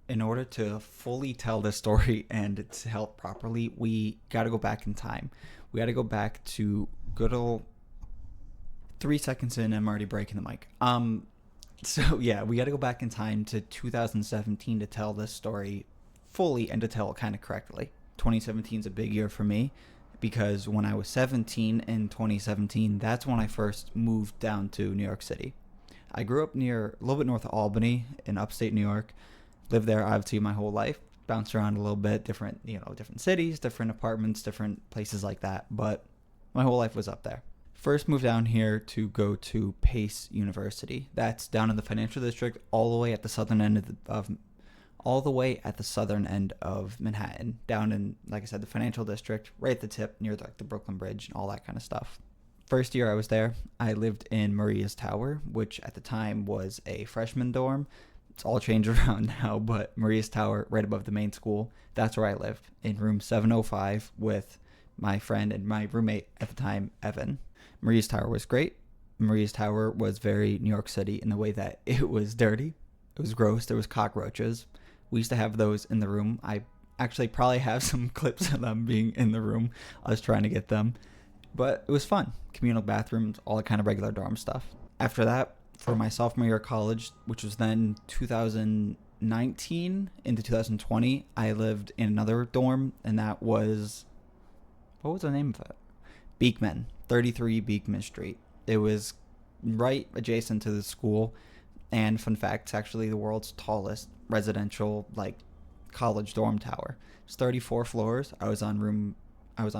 in order to fully tell this story and to tell it properly, we got to go back in time. We got to go back to good old 3 seconds in. I'm already breaking the mic. So yeah, we got to go back in time to 2017 to tell this story fully and to tell it kind of correctly. 2017 is a big year for me because when I was 17 in 2017, that's when I first moved down to New York City. I grew up near a little bit north of Albany in upstate New York. Lived there obviously my whole life. Bounced around a little bit, different cities, different apartments, different places like that. But my whole life was up there. First moved down here to go to Pace University. That's down in the financial district, all the way at the southern end of Manhattan, down in, like I said, the financial district, right at the tip near the Brooklyn Bridge and all that kind of stuff. First year I was there, I lived in Maria's Tower, which at the time was a freshman dorm. It's all changed around now, but Maria's Tower, right above the main school, that's where I lived, in room 705 with my friend and my roommate at the time, Evan. Maria's Tower was great. Maria's Tower was very New York City in the way that it was dirty. It was gross. There was cockroaches. We used to have those in the room. I actually probably have some clips of them being in the room. I was trying to get them. But it was fun. Communal bathrooms, all the kind of regular dorm stuff. After that, for my sophomore year of college, which was then 2019 into 2020, I lived in another dorm, and that was... what was the name of it? Beekman, 33 Beekman Street. It was right adjacent to the school, and fun fact, it's actually the world's tallest residential, college dorm tower. It's 34 floors. I was on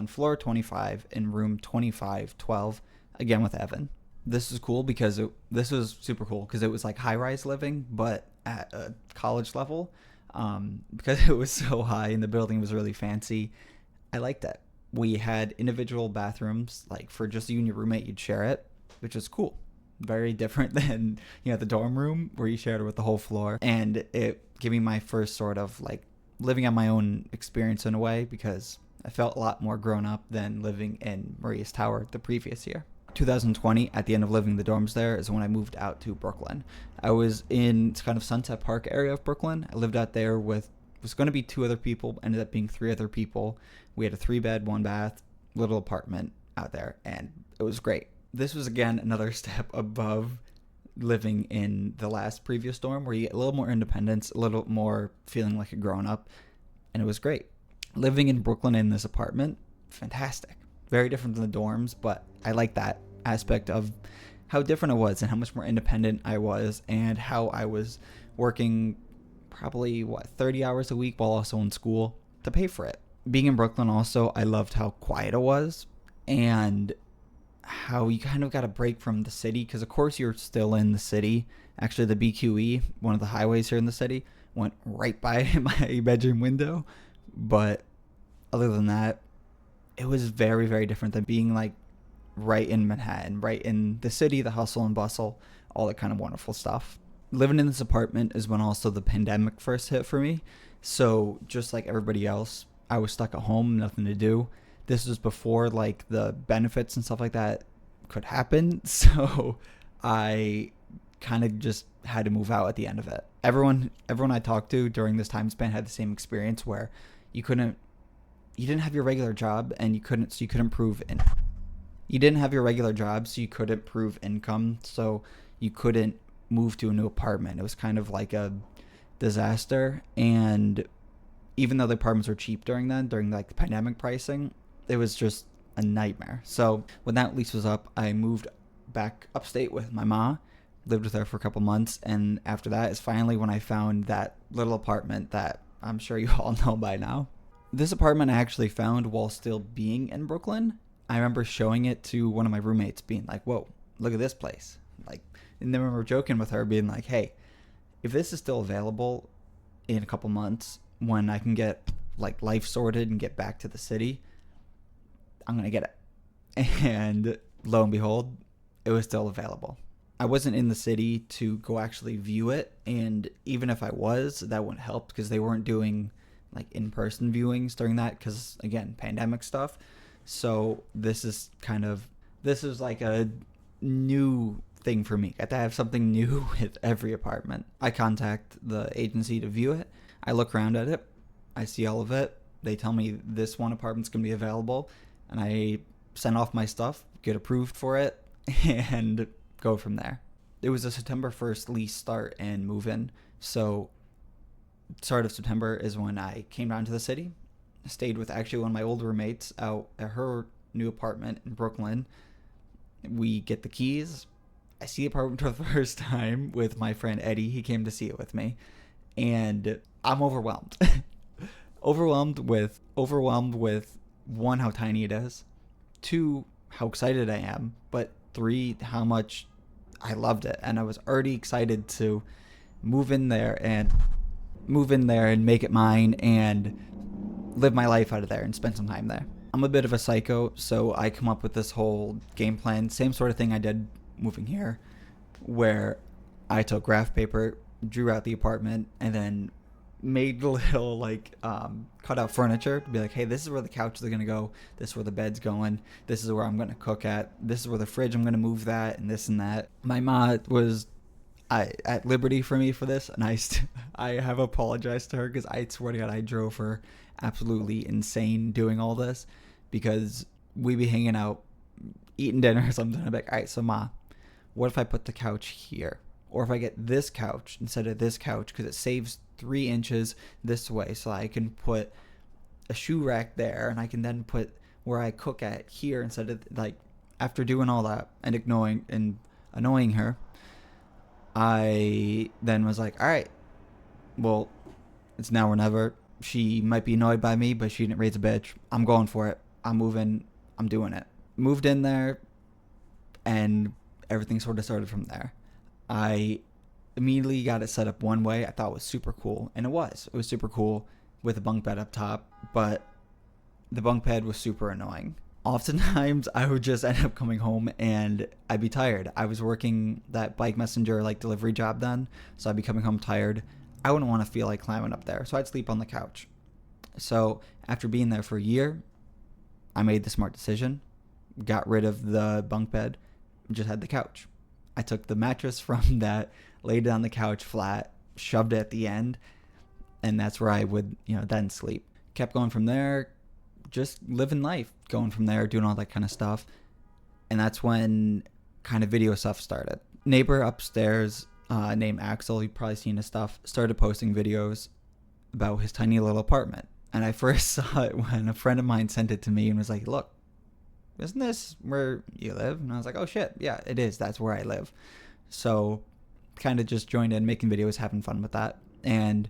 floor 25 in room 2512, again with Evan. This is cool because this was super cool because it was like high-rise living, but at a college level, because it was so high and the building was really fancy. I liked it. We had individual bathrooms, like for just you and your roommate, you'd share it, which is cool. Very different than, the dorm room where you shared it with the whole floor. And it gave me my first sort of living on my own experience in a way, because I felt a lot more grown up than living in Maria's Tower the previous year. 2020, at the end of living in the dorms there, is when I moved out to Brooklyn. I was in kind of Sunset Park area of Brooklyn. I lived out there with, was going to be 2 other people, ended up being 3 other people. We had a 3-bed, 1-bath, little apartment out there, and it was great. This was, again, another step above living in the previous dorm, where you get a little more independence, a little more feeling like a grown-up, and it was great. Living in Brooklyn in this apartment, fantastic. Very different than the dorms, but I like that aspect of how different it was and how much more independent I was, and how I was working probably 30 hours a week while also in school to pay for it. Being in Brooklyn also, I loved how quiet it was and how you kind of got a break from the city, because of course you're still in the city. Actually, the BQE, one of the highways here in the city, went right by my bedroom window, but other than that, it was very, very different than being right in Manhattan, right in the city, the hustle and bustle, all that kind of wonderful stuff. Living in this apartment is when also the pandemic first hit for me. So just like everybody else, I was stuck at home, nothing to do. This was before the benefits and stuff like that could happen. So I kind of just had to move out at the end of it. Everyone I talked to during this time span had the same experience, where you didn't have your regular job and you couldn't prove you didn't have your regular job, so you couldn't prove income, so you couldn't move to a new apartment. It was kind of like a disaster. And even though the apartments were cheap during the pandemic pricing, it was just a nightmare. So when that lease was up, I moved back upstate with my ma, lived with her for a couple months, and after that is finally when I found that little apartment that I'm sure you all know by now. This apartment I actually found while still being in Brooklyn. I remember showing it to one of my roommates, being like, whoa, look at this place. And then I remember joking with her, being like, hey, if this is still available in a couple months, when I can get life sorted and get back to the city, I'm going to get it. And lo and behold, it was still available. I wasn't in the city to go actually view it. And even if I was, that wouldn't help, because they weren't doing in-person viewings during that, because again, pandemic stuff. So this is a new thing for me. I have to have something new with every apartment. I contact the agency to view it. I look around at it. I see all of it. They tell me this one apartment's going to be available. And I send off my stuff, get approved for it, and go from there. It was a September 1st lease start and move in. So start of September is when I came down to the city. Stayed with actually one of my old roommates out at her new apartment in Brooklyn. We get the keys. I see the apartment for the first time with my friend Eddie. He came to see it with me. And I'm overwhelmed. overwhelmed with one, how tiny it is. Two, how excited I am. But three, how much I loved it. And I was already excited to move in there and make it mine and live my life out of there and spend some time there. I'm a bit of a psycho, so I come up with this whole game plan. Same sort of thing I did moving here, where I took graph paper, drew out the apartment, and then made little cut out furniture to be like, hey, this is where the couches are gonna go, this is where the bed's going, this is where I'm gonna cook at, this is where the fridge, I'm gonna move that, and this and that. My mom was at liberty for me for this, and I have apologized to her because I swear to God I drove her absolutely insane doing all this, because we'd be hanging out eating dinner or something. I'd be like, all right, so Ma, what if I put the couch here, or if I get this couch instead of this couch, because it saves 3 inches this way, so I can put a shoe rack there, and I can then put where I cook at here instead of after doing all that and annoying her, I then was like, all right, well, it's now or never. She might be annoyed by me, but she didn't raise a bitch. I'm going for it. I'm moving. I'm doing it. Moved in there, and everything sort of started from there. I immediately got it set up one way I thought was super cool, and it was super cool with a bunk bed up top, but the bunk bed was super annoying. Oftentimes I would just end up coming home and I'd be tired. I was working that bike messenger delivery job then, so I'd be coming home tired. I wouldn't want to feel like climbing up there, so I'd sleep on the couch. So after being there for a year, I made the smart decision, got rid of the bunk bed, just had the couch. I took the mattress from that, laid it on the couch flat, shoved it at the end, and that's where I would, then sleep. Kept going from there, just living life, going from there, doing all that kind of stuff. And that's when kind of video stuff started. Neighbor upstairs, named Axel, you've probably seen his stuff, started posting videos about his tiny little apartment. And I first saw it when a friend of mine sent it to me and was like, look, isn't this where you live? And I was like, oh shit, yeah, it is. That's where I live. So kind of just joined in, making videos, having fun with that, and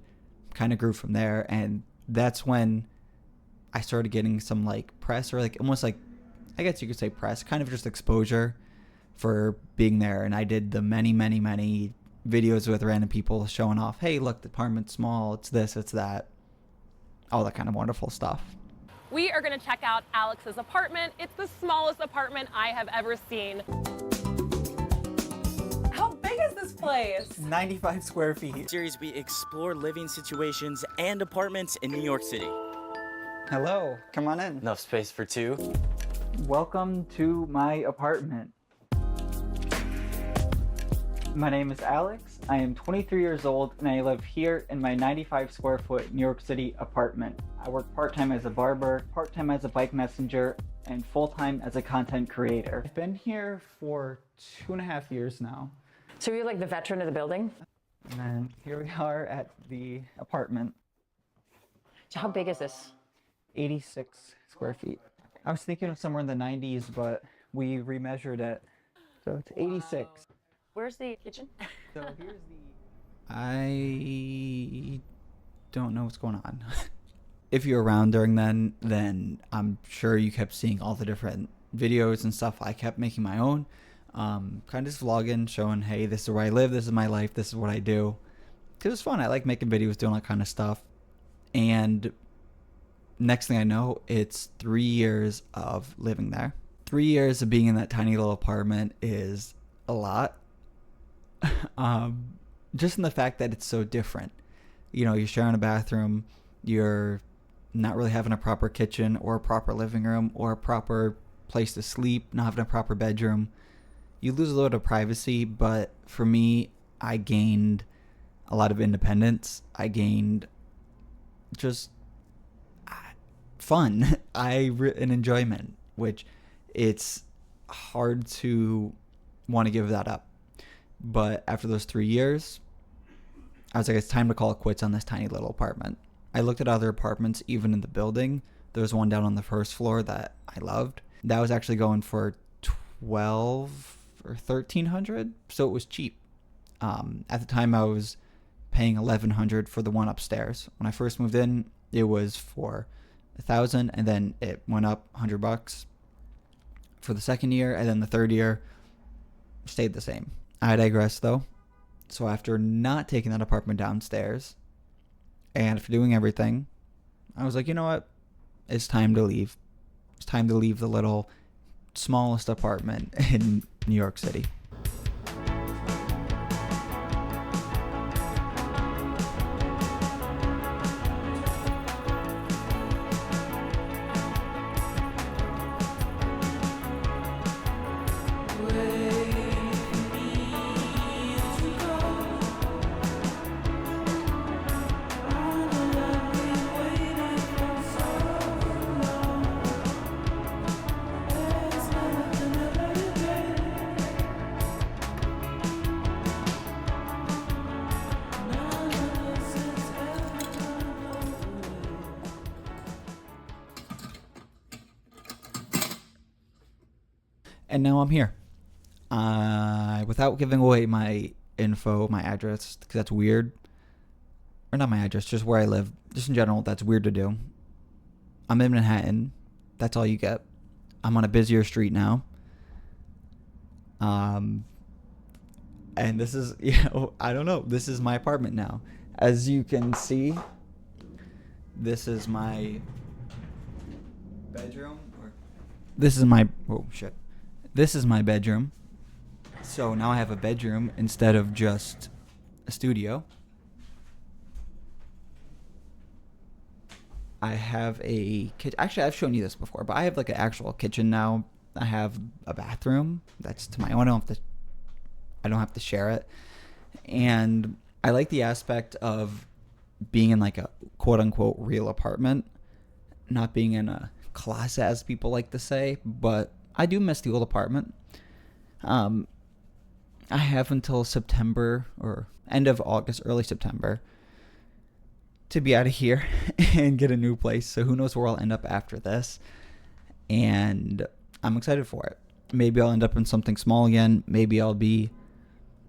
kind of grew from there. And that's when I started getting some press, or almost I guess you could say press, kind of just exposure for being there. And I did the many videos with random people showing off, hey, look, the apartment's small, it's this, it's that, all that kind of wonderful stuff. We are going to check out Alex's apartment. It's the smallest apartment I have ever seen. How big is this place? 95 square feet. Series, we explore living situations and apartments in New York City. Hello, come on in. Enough space for 2. Welcome to my apartment. My name is Alex. I am 23 years old, and I live here in my 95 square foot New York City apartment. I work part-time as a barber, part-time as a bike messenger, and full-time as a content creator. I've been here for 2.5 years now. So you're the veteran of the building? And then here we are at the apartment. So how big is this? 86 square feet. I was thinking of somewhere in the 90s, but we remeasured it. So it's 86. Where's the kitchen? So here's the... I don't know what's going on. If you're around during then I'm sure you kept seeing all the different videos and stuff. I kept making my own. Kind of just vlogging, showing, hey, this is where I live, this is my life, this is what I do. Because it's fun. I like making videos, doing that kind of stuff. And next thing I know, it's 3 years of living there. 3 years of being in that tiny little apartment is a lot. Just in the fact that it's so different. You're sharing a bathroom, you're not really having a proper kitchen or a proper living room or a proper place to sleep, not having a proper bedroom. You lose a little bit of privacy, but for me, I gained a lot of independence. I gained just fun. An enjoyment, which it's hard to want to give that up. But after those 3 years, I was like, it's time to call it quits on this tiny little apartment. I looked at other apartments, even in the building. There was one down on the first floor that I loved. That was actually going for 12 or 1300, so it was cheap. At the time, I was paying 1100 for the one upstairs. When I first moved in, it was for 1,000, and then it went up $100 for the second year, and then the third year stayed the same. I digress, though. So after not taking that apartment downstairs, and after doing everything, I was like, you know what? It's time to leave. It's time to leave the little smallest apartment in New York City. And now I'm here. Without giving away my info, my address, because that's weird. Or not my address, just where I live. Just in general, that's weird to do. I'm in Manhattan. That's all you get. I'm on a busier street now. And this is, I don't know. This is my apartment now. As you can see, this is my bedroom. This is my, oh shit. This is my bedroom. So now I have a bedroom instead of just a studio. I have a kitchen. Actually, I've shown you this before, but I have like an actual kitchen now. I have a bathroom that's to my own. I don't have to share it. And I like the aspect of being in like a quote unquote real apartment, not being in a closet as people like to say, but I do miss the old apartment. I have until September or end of August, early September to be out of here and get a new place. So who knows where I'll end up after this. And I'm excited for it. Maybe I'll end up in something small again. Maybe I'll be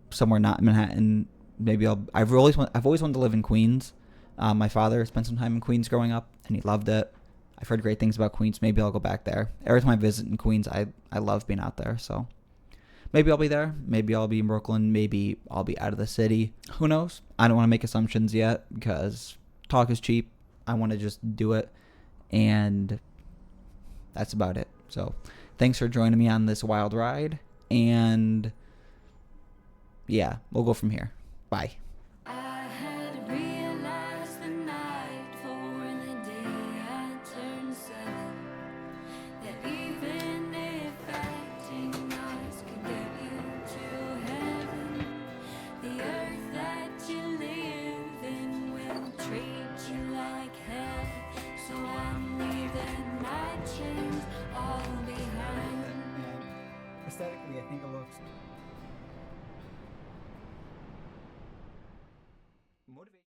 somewhere not in Manhattan. Maybe I've always wanted to live in Queens. My father spent some time in Queens growing up and he loved it. I've heard great things about Queens. Maybe I'll go back there. Every time I visit in Queens, I love being out there. So maybe I'll be there. Maybe I'll be in Brooklyn. Maybe I'll be out of the city. Who knows? I don't want to make assumptions yet because talk is cheap. I want to just do it. And that's about it. So thanks for joining me on this wild ride. And yeah, we'll go from here. Bye. Aesthetically, I think it looks